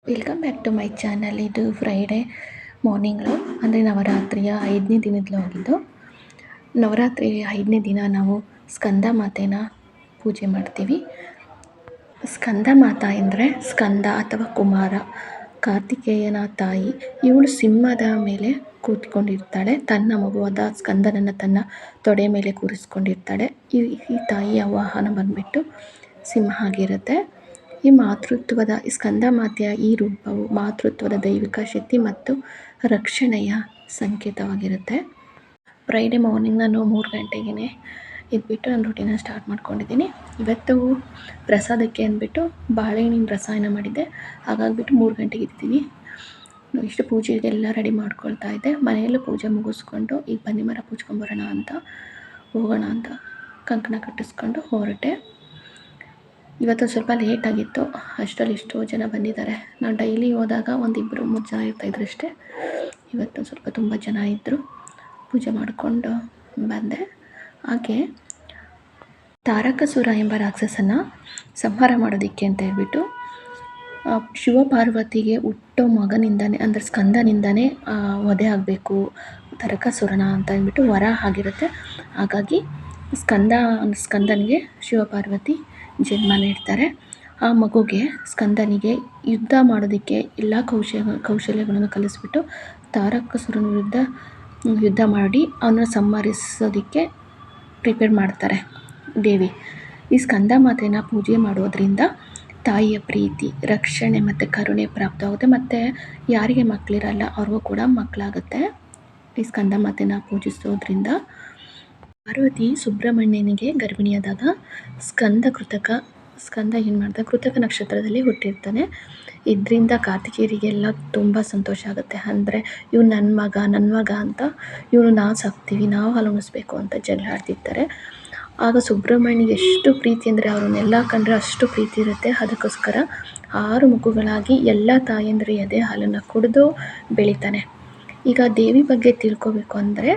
Welcome back to my channel. ಇದು Friday ಮಾರ್ನಿಂಗ್ಲು ಅಂದರೆ ನವರಾತ್ರಿಯ 5ನೇ ದಿನದಲ್ಲಿ ಹೋಗಿದ್ದು. ನವರಾತ್ರಿ 5ನೇ ದಿನ ನಾವು ಸ್ಕಂದ ಮಾತೆನ ಪೂಜೆ ಮಾಡ್ತೀವಿ. ಸ್ಕಂದ ಮಾತಾ ಎಂದರೆ ಸ್ಕಂದ ಅಥವಾ ಕುಮಾರ, ಕಾರ್ತಿಕೇಯನ ತಾಯಿ. ಇವಳು ಸಿಂಹದ ಮೇಲೆ ಕೂತ್ಕೊಂಡಿರ್ತಾಳೆ. ತನ್ನ ಮಗುವಾದ ಸ್ಕಂದನನ್ನು ತನ್ನ ತೊಡೆ ಮೇಲೆ ಕೂರಿಸ್ಕೊಂಡಿರ್ತಾಳೆ. ಈ ತಾಯಿಯ ವಾಹನ ಬಂದುಬಿಟ್ಟು ಸಿಂಹ ಆಗಿರುತ್ತೆ. ಈ ಸ್ಕಂದ ಮಾತೆಯ ಈ ರೂಪವು ಮಾತೃತ್ವದ ದೈವಿಕ ಶಕ್ತಿ ಮತ್ತು ರಕ್ಷಣೆಯ ಸಂಕೇತವಾಗಿರುತ್ತೆ. ಫ್ರೈಡೇ ಮಾರ್ನಿಂಗ್ ನಾನು 3 ಗಂಟೆಗೆ ಎದ್ಬಿಟ್ಟು ನಾನು ರೂಟೀನ ಸ್ಟಾರ್ಟ್ ಮಾಡ್ಕೊಂಡಿದ್ದೀನಿ. ಇವತ್ತು ಪ್ರಸಾದಕ್ಕೆ ಅಂದ್ಬಿಟ್ಟು ಬಾಳೆಹಣ್ಣಿನ ರಸಾಯನ ಮಾಡಿದ್ದೆ. ಹಾಗಾಗಿಬಿಟ್ಟು 3 ಗಂಟೆಗೆ ಎದ್ದಿದ್ದೀನಿ. ಇಷ್ಟು ಪೂಜೆಗೆಲ್ಲ ರೆಡಿ ಮಾಡ್ಕೊಳ್ತಾ ಇದ್ದೆ. ಮನೆಯಲ್ಲೂ ಪೂಜೆ ಮುಗಿಸ್ಕೊಂಡು ಈಗ ಬನ್ನಿ ಮರ ಪೂಜ್ಕೊಂಬರೋಣ ಅಂತ ಹೋಗೋಣ ಅಂತ ಕಂಕಣ ಕಟ್ಟಿಸ್ಕೊಂಡು ಹೊರಟೆ. ಇವತ್ತು ಸ್ವಲ್ಪ ಲೇಟಾಗಿತ್ತು. ಅಷ್ಟರಲ್ಲಿ ಎಷ್ಟೋ ಜನ ಬಂದಿದ್ದಾರೆ. ನಾನು ಡೈಲಿ ಹೋದಾಗ 1-2-3 ಜನ ಇರ್ತಾಯಿದ್ರು ಅಷ್ಟೇ. ಇವತ್ತು ಸ್ವಲ್ಪ ತುಂಬ ಜನ ಇದ್ದರು. ಪೂಜೆ ಮಾಡಿಕೊಂಡು ಬಂದೆ. ಹಾಗೆ ತಾರಕಾಸುರ ಎಂಬ ರಾಕ್ಷಸನ ಸಂಹಾರ ಮಾಡೋದಕ್ಕೆ ಅಂತ ಹೇಳ್ಬಿಟ್ಟು ಶಿವಪಾರ್ವತಿಗೆ ಹುಟ್ಟೋ ಮಗನಿಂದನೇ ಅಂದರೆ ಸ್ಕಂದನಿಂದನೇ ವಧೆ ಆಗಬೇಕು ತಾರಕಾಸುರನ ಅಂತ ಅಂದ್ಬಿಟ್ಟು ವರ ಆಗಿರುತ್ತೆ. ಹಾಗಾಗಿ ಸ್ಕಂದನಿಗೆ ಶಿವಪಾರ್ವತಿ ಜನ್ಮ ನೀಡ್ತಾರೆ. ಆ ಮಗುಗೆ ಸ್ಕಂದನಿಗೆ ಯುದ್ಧ ಮಾಡೋದಕ್ಕೆ ಎಲ್ಲ ಕೌಶಲ್ಯಗಳನ್ನು ಕಲಿಸ್ಬಿಟ್ಟು ತಾರಕಾಸುರನ ವಿರುದ್ಧ ಯುದ್ಧ ಮಾಡಿ ಅವನ್ನ ಸಂಹರಿಸೋದಕ್ಕೆ ಪ್ರಿಪೇರ್ ಮಾಡ್ತಾರೆ ದೇವಿ. ಈ ಸ್ಕಂದ ಮಾತೆನ ಪೂಜೆ ಮಾಡೋದ್ರಿಂದ ತಾಯಿಯ ಪ್ರೀತಿ, ರಕ್ಷಣೆ ಮತ್ತು ಕರುಣೆ ಪ್ರಾಪ್ತವಾಗುತ್ತೆ. ಮತ್ತು ಯಾರಿಗೆ ಮಕ್ಕಳಿರಲ್ಲ ಅವ್ರಿಗೂ ಕೂಡ ಮಕ್ಕಳಾಗುತ್ತೆ ಈ ಸ್ಕಂದ ಮಾತೆನ ಪೂಜಿಸೋದ್ರಿಂದ. ಪಾರ್ವತಿ ಸುಬ್ರಹ್ಮಣ್ಯನಿಗೆ ಗರ್ಭಿಣಿಯಾದಾಗ ಸ್ಕಂದ ಏನು ಮಾಡ್ದ, ಕೃತಕ ನಕ್ಷತ್ರದಲ್ಲಿ ಹುಟ್ಟಿರ್ತಾನೆ. ಇದರಿಂದ ಕಾರ್ತಿಕೇಯರಿಗೆಲ್ಲ ತುಂಬ ಸಂತೋಷ ಆಗುತ್ತೆ. ಅಂದರೆ ಇವ್ನು ನನ್ನ ಮಗ ಅಂತ ಇವನು ನಾವು ಸಾಕ್ತೀವಿ, ನಾವು ಹಾಲು ಉಣಿಸ್ಬೇಕು ಅಂತ ಜಗಳ ಆಡ್ತಿರ್ತಾರೆ. ಆಗ ಸುಬ್ರಹ್ಮಣ್ಯನಿಗೆ ಎಷ್ಟು ಪ್ರೀತಿ ಅಂದರೆ ಅವ್ರನ್ನೆಲ್ಲ ಕಂಡ್ರೆ ಅಷ್ಟು ಪ್ರೀತಿ ಇರುತ್ತೆ. ಅದಕ್ಕೋಸ್ಕರ 6 ಮಗುಗಳಾಗಿ ಎಲ್ಲ ತಾಯಂದಿರ ಎದೆ ಹಾಲನ್ನು ಕುಡಿದು ಬೆಳಿತಾನೆ. ಈಗ ದೇವಿ ಬಗ್ಗೆ ತಿಳ್ಕೊಬೇಕು ಅಂದರೆ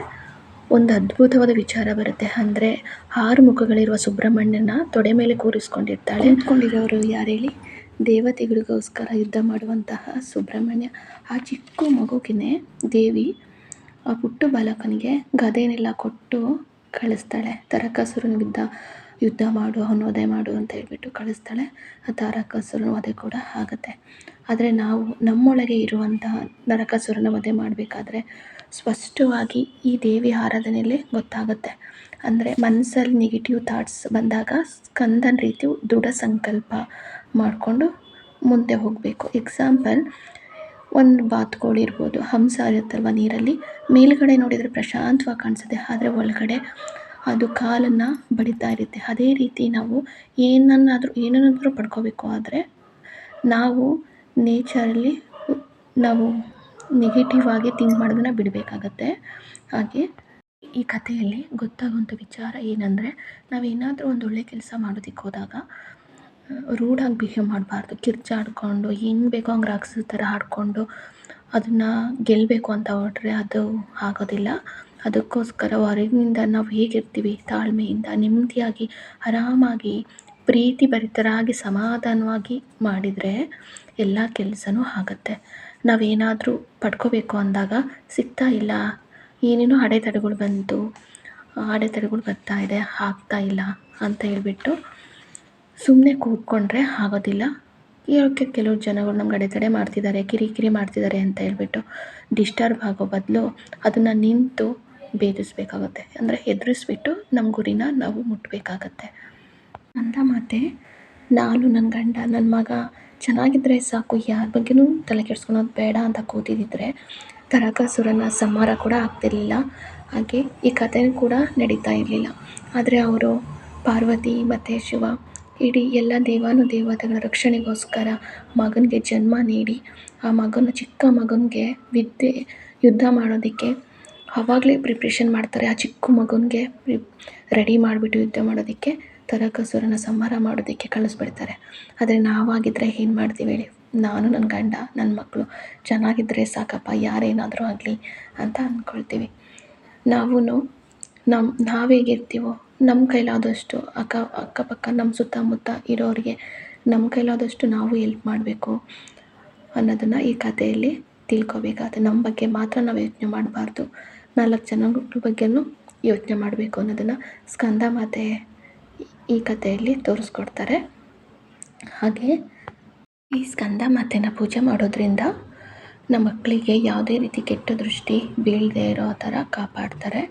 ಒಂದು ಅದ್ಭುತವಾದ ವಿಚಾರ ಬರುತ್ತೆ. ಅಂದರೆ 6 ಮುಖಗಳಿರುವ ಸುಬ್ರಹ್ಮಣ್ಯನ ತೊಡೆ ಮೇಲೆ ಕೂರಿಸ್ಕೊಂಡಿರ್ತಾಳೆ. ನಿಂತ್ಕೊಂಡಿರೋರು ಯಾರು ಹೇಳಿ? ದೇವತೆಗಳಿಗೋಸ್ಕರ ಯುದ್ಧ ಮಾಡುವಂತಹ ಸುಬ್ರಹ್ಮಣ್ಯ. ಆ ಚಿಕ್ಕ ಮಗುಗಿನೇ ದೇವಿ ಆ ಪುಟ್ಟ ಬಾಲಕನಿಗೆ ಗದೆನೆಲ್ಲ ಕೊಟ್ಟು ಕಳಿಸ್ತಾಳೆ. ತಾರಕಾಸುರನ ವಿರುದ್ಧ ಯುದ್ಧ ಮಾಡು, ಅವನು ವಧೆ ಮಾಡು ಅಂತ ಹೇಳ್ಬಿಟ್ಟು ಕಳಿಸ್ತಾಳೆ. ಆ ತಾರಕಾಸುರನ ವಧೆ ಕೂಡ ಆಗುತ್ತೆ. ಆದರೆ ನಾವು ನಮ್ಮೊಳಗೆ ಇರುವಂತಹ ನರಕಾಸುರನ ವಧೆ ಮಾಡಬೇಕಾದ್ರೆ ಸ್ಪಷ್ಟವಾಗಿ ಈ ದೇವಿ ಆರಾಧನೆಯಲ್ಲೇ ಗೊತ್ತಾಗುತ್ತೆ. ಅಂದರೆ ಮನಸ್ಸಲ್ಲಿ ನೆಗೆಟಿವ್ ಥಾಟ್ಸ್ ಬಂದಾಗ ಸ್ಕಂದನ ರೀತಿ ದೃಢ ಸಂಕಲ್ಪ ಮಾಡಿಕೊಂಡು ಮುಂದೆ ಹೋಗಬೇಕು. ಎಕ್ಸಾಂಪಲ್, ಒಂದು ಬಾತುಕೋಳಿ ಇರ್ಬೋದು, ಹಂಸ ಇರುತ್ತಲ್ವ ನೀರಲ್ಲಿ, ಮೇಲುಗಡೆ ನೋಡಿದರೆ ಪ್ರಶಾಂತವಾಗಿ ಕಾಣಿಸುತ್ತೆ, ಆದರೆ ಒಳಗಡೆ ಅದು ಕಾಲನ್ನು ಬಡಿತಾ ಇರುತ್ತೆ. ಅದೇ ರೀತಿ ನಾವು ಏನನ್ನಾದರೂ ಪಡ್ಕೋಬೇಕು ಆದರೆ ನಾವು ನೇಚರಲ್ಲಿ ನಾವು ನೆಗೆಟಿವ್ ಆಗಿ ಥಿಂಕ್ ಮಾಡೋದನ್ನು ಬಿಡಬೇಕಾಗತ್ತೆ. ಹಾಗೆ ಈ ಕಥೆಯಲ್ಲಿ ಗೊತ್ತಾಗುವಂಥ ವಿಚಾರ ಏನಂದರೆ, ನಾವೇನಾದರೂ ಒಂದು ಒಳ್ಳೆ ಕೆಲಸ ಮಾಡೋದಕ್ಕೆ ಹೋದಾಗ ರೂಢಾಗಿ ಬಿಹೇವ್ ಮಾಡಬಾರ್ದು. ಕಿರ್ಚಾಡ್ಕೊಂಡು ಹೆಂಗೆ ಬೇಕೋ ಹಂಗೆ ರಾಕ್ಷಸ ಥರ ಆಡ್ಕೊಂಡು ಅದನ್ನು ಗೆಲ್ಲಬೇಕು ಅಂತ ಹೊರಟ್ರೆ ಅದು ಆಗೋದಿಲ್ಲ. ಅದಕ್ಕೋಸ್ಕರ ಹೊರಗಿನಿಂದ ನಾವು ಹೇಗಿರ್ತೀವಿ, ತಾಳ್ಮೆಯಿಂದ ನೆಮ್ಮದಿಯಾಗಿ ಆರಾಮಾಗಿ ಪ್ರೀತಿ ಭರಿತರಾಗಿ ಸಮಾಧಾನವಾಗಿ ಮಾಡಿದರೆ ಎಲ್ಲ ಕೆಲಸನೂ ಆಗುತ್ತೆ. ನಾವೇನಾದರೂ ಪಡ್ಕೋಬೇಕು ಅಂದಾಗ ಸಿಗ್ತಾ ಇಲ್ಲ, ಏನೇನೋ ಅಡೆತಡೆಗಳು ಬರ್ತಾ ಇದೆ, ಆಗ್ತಾ ಇಲ್ಲ ಅಂತ ಹೇಳ್ಬಿಟ್ಟು ಸುಮ್ಮನೆ ಕೂತ್ಕೊಂಡ್ರೆ ಆಗೋದಿಲ್ಲ. ಕೆಲವು ಜನಗಳು ನಮ್ಗೆ ಅಡೆತಡೆ ಮಾಡ್ತಿದ್ದಾರೆ, ಕಿರಿಕಿರಿ ಮಾಡ್ತಿದ್ದಾರೆ ಅಂತ ಹೇಳ್ಬಿಟ್ಟು ಡಿಸ್ಟರ್ಬ್ ಆಗೋ ಬದಲು ಅದನ್ನು ನಿಂತು ಭೇದಿಸ್ಬೇಕಾಗತ್ತೆ. ಅಂದರೆ ಎದುರಿಸ್ಬಿಟ್ಟು ನಮ್ಮ ಗುರಿನ ನಾವು ಮುಟ್ಟಬೇಕಾಗತ್ತೆ ಅಂತ. ಮತ್ತು ನಾನು, ನನ್ನ ಗಂಡ, ನನ್ನ ಮಗ ಚೆನ್ನಾಗಿದ್ದರೆ ಸಾಕು, ಯಾರ ಬಗ್ಗೆನೂ ತಲೆ ಕೆಡಿಸ್ಕೊಳೋದು ಬೇಡ ಅಂತ ಕೂತಿದ್ದಿದ್ರೆ ತಾರಕಾಸುರನ ಸಂಹಾರ ಕೂಡ ಆಗ್ತಿರಲಿಲ್ಲ. ಹಾಗೆ ಈ ಕಥೆ ಕೂಡ ನಡೀತಾ ಇರಲಿಲ್ಲ. ಆದರೆ ಅವರು ಪಾರ್ವತಿ ಮತ್ತು ಶಿವ ಇಡೀ ಎಲ್ಲ ದೇವಾನುದೇವತೆಗಳ ರಕ್ಷಣೆಗೋಸ್ಕರ ಮಗನಿಗೆ ಜನ್ಮ ನೀಡಿ ಆ ಚಿಕ್ಕ ಮಗನಿಗೆ ಯುದ್ಧ ಮಾಡೋದಕ್ಕೆ ಆವಾಗಲೇ ಪ್ರಿಪ್ರೇಷನ್ ಮಾಡ್ತಾರೆ. ಆ ಚಿಕ್ಕ ಮಗನಿಗೆ ರೆಡಿ ಮಾಡಿಬಿಟ್ಟು ಯುದ್ಧ ಮಾಡೋದಕ್ಕೆ ತಾರಕಾಸುರನ ಸಂಹಾರ ಮಾಡೋದಕ್ಕೆ ಕಳಿಸ್ಬಿಡ್ತಾರೆ. ಆದರೆ ನಾವಾಗಿದ್ದರೆ ಏನು ಮಾಡ್ತೀವಿ ಹೇಳಿ? ನಾನು, ನನ್ನ ಗಂಡ, ನನ್ನ ಮಕ್ಕಳು ಚೆನ್ನಾಗಿದ್ದರೆ ಸಾಕಪ್ಪ, ಯಾರೇನಾದರೂ ಆಗಲಿ ಅಂತ ಅಂದ್ಕೊಳ್ತೀವಿ. ನಾವು ಹೇಗಿರ್ತೀವೋ ನಮ್ಮ ಕೈಲಾದಷ್ಟು ಅಕ್ಕಪಕ್ಕ ನಮ್ಮ ಸುತ್ತಮುತ್ತ ಇರೋರಿಗೆ ನಮ್ಮ ಕೈಲಾದಷ್ಟು ನಾವು ಹೆಲ್ಪ್ ಮಾಡಬೇಕು. ಅನ್ನೋದನ್ನು ಈ ಕಥೆಯಲ್ಲಿ ತಿಳ್ಕೊಬೇಕಾಗುತ್ತೆ. ನಮ್ಮ ಬಗ್ಗೆ ಮಾತ್ರ ನಾವು ಯೋಚನೆ ಮಾಡಬಾರ್ದು, 4 ಜನಗಳ ಬಗ್ಗೆನೂ ಯೋಚನೆ ಮಾಡಬೇಕು ಅನ್ನೋದನ್ನು ಸ್ಕಂದ ಮಾತೆ ಈ ಕಥೆಯಲ್ಲಿ ತೋರಿಸ್ಕೊಡ್ತಾರೆ. ಹಾಗೆ ಈ ಸ್ಕಂದ ಮಾತೆನ ಪೂಜೆ ಮಾಡೋದ್ರಿಂದ ನಮ್ಮ ಮಕ್ಕಳಿಗೆ ಯಾವುದೇ ರೀತಿ ಕೆಟ್ಟ ದೃಷ್ಟಿ ಬೀಳದೇ ಇರೋ ಥರ ಕಾಪಾಡ್ತಾರೆ.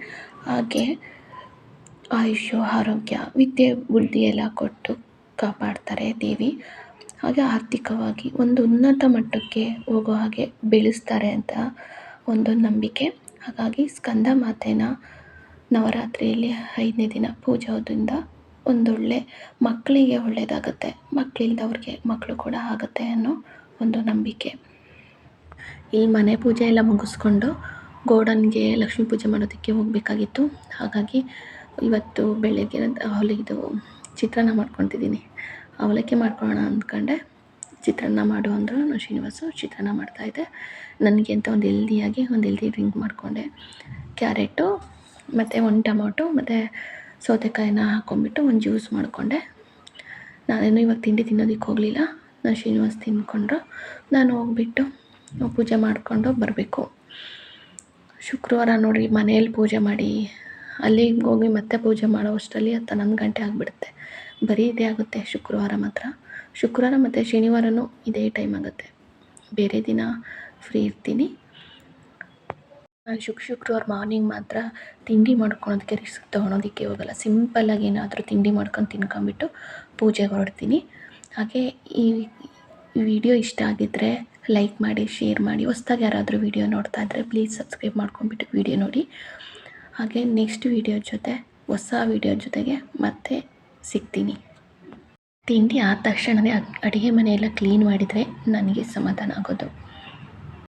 ಹಾಗೆ ಆಯುಷ್ಯ, ಆರೋಗ್ಯ, ವಿದ್ಯೆ, ಬುದ್ಧಿ ಎಲ್ಲ ಕೊಟ್ಟು ಕಾಪಾಡ್ತಾರೆ ದೇವಿ. ಹಾಗೆ ಆರ್ಥಿಕವಾಗಿ ಒಂದು ಉನ್ನತ ಮಟ್ಟಕ್ಕೆ ಹೋಗೋ ಹಾಗೆ ಬೆಳೆಸ್ತಾರೆ ಅಂತ ಒಂದು ನಂಬಿಕೆ. ಹಾಗಾಗಿ ಸ್ಕಂದ ಮಾತೆನ ನವರಾತ್ರಿಯಲ್ಲಿ 5ನೇ ದಿನ ಪೂಜೋದ್ರಿಂದ ಒಂದೊಳ್ಳೆ ಮಕ್ಕಳಿಗೆ ಒಳ್ಳೆಯದಾಗುತ್ತೆ, ಮಕ್ಕಳಿಲ್ದವ್ರಿಗೆ ಮಕ್ಕಳು ಕೂಡ ಆಗುತ್ತೆ ಅನ್ನೋ ಒಂದು ನಂಬಿಕೆ. ಇಲ್ಲಿ ಮನೆ ಪೂಜೆ ಎಲ್ಲ ಮುಗಿಸ್ಕೊಂಡು ಗೋಡನ್ಗೆ ಲಕ್ಷ್ಮೀ ಪೂಜೆ ಮಾಡೋದಕ್ಕೆ ಹೋಗಬೇಕಾಗಿತ್ತು. ಹಾಗಾಗಿ ಇವತ್ತು ಬೆಳಗ್ಗೆ ಅವಲಿದು ಚಿತ್ರಾನ್ನ ಮಾಡ್ಕೊತಿದ್ದೀನಿ. ಅವಲಕ್ಕಿ ಮಾಡ್ಕೊಳ್ಳೋಣ ಅಂದ್ಕೊಂಡೆ. ಚಿತ್ರಾನ್ನ ಮಾಡು ಅಂದರು ನಾನು ಶ್ರೀನಿವಾಸು, ಚಿತ್ರಾನ್ನ ಮಾಡ್ತಾಯಿದ್ದೆ. ನನಗೆ ಅಂತ ಒಂದು ಹೆಲ್ದಿ ಡ್ರಿಂಕ್ ಮಾಡಿಕೊಂಡೆ. ಕ್ಯಾರೆಟು ಮತ್ತು 1 ಟೊಮೊಟೊ ಮತ್ತು ಸೌತೆಕಾಯಿನ ಹಾಕ್ಕೊಂಬಿಟ್ಟು ಒಂದು ಜ್ಯೂಸ್ ಮಾಡಿಕೊಂಡೆ. ನಾನೇನು ಇವಾಗ ತಿಂಡಿ ತಿನ್ನೋದಕ್ಕೆ ಹೋಗಲಿಲ್ಲ. ನಾನು ಶ್ರೀನಿವಾಸ್ ತಿಂದ್ಕೊಂಡ್ರು. ನಾನು ಹೋಗ್ಬಿಟ್ಟು ಪೂಜೆ ಮಾಡಿಕೊಂಡು ಬರಬೇಕು. ಶುಕ್ರವಾರ ನೋಡಿ ಮನೆಯಲ್ಲಿ ಪೂಜೆ ಮಾಡಿ ಅಲ್ಲಿಗೆ ಹೋಗಿ ಮತ್ತೆ ಪೂಜೆ ಮಾಡೋ ಅಷ್ಟರಲ್ಲಿ 11 ಗಂಟೆ ಆಗಿಬಿಡುತ್ತೆ. ಬರೀ ಇದೇ ಆಗುತ್ತೆ ಶುಕ್ರವಾರ ಮಾತ್ರ. ಶುಕ್ರವಾರ ಮತ್ತು ಶನಿವಾರನೂ ಇದೇ ಟೈಮ್ ಆಗುತ್ತೆ. ಬೇರೆ ದಿನ ಫ್ರೀ ಇರ್ತೀನಿ. ನಾನು ಶುಕ್ರವಾರ ಮಾರ್ನಿಂಗ್ ಮಾತ್ರ ತಿಂಡಿ ಮಾಡ್ಕೊಳೋದಕ್ಕೆ ರಿಸ್ಕ್ ತೊಗೊಳೋದಕ್ಕೆ ಹೋಗಲ್ಲ. ಸಿಂಪಲ್ಲಾಗಿ ಏನಾದರೂ ತಿಂಡಿ ಮಾಡ್ಕೊಂಡು ತಿನ್ಕೊಂಬಿಟ್ಟು ಪೂಜೆಗೆ ಹೊರಡ್ತೀನಿ. ಹಾಗೆ ಈ ವಿಡಿಯೋ ಇಷ್ಟ ಆಗಿದ್ದರೆ ಲೈಕ್ ಮಾಡಿ, ಶೇರ್ ಮಾಡಿ. ಹೊಸ್ದಾಗಿ ಯಾರಾದರೂ ವಿಡಿಯೋ ನೋಡ್ತಾ ಇದ್ದರೆ ಪ್ಲೀಸ್ ಸಬ್ಸ್ಕ್ರೈಬ್ ಮಾಡ್ಕೊಂಬಿಟ್ಟು ವಿಡಿಯೋ ನೋಡಿ. ಹಾಗೆ ನೆಕ್ಸ್ಟ್ ವಿಡಿಯೋ ಜೊತೆ ಹೊಸ ವಿಡಿಯೋ ಜೊತೆಗೆ ಮತ್ತೆ ಸಿಗ್ತೀನಿ. ತಿಂಡಿ ಆದ ತಕ್ಷಣವೇ ಅಡುಗೆ ಮನೆಯೆಲ್ಲ ಕ್ಲೀನ್ ಮಾಡಿದರೆ ನನಗೆ ಸಮಾಧಾನ ಆಗೋದು.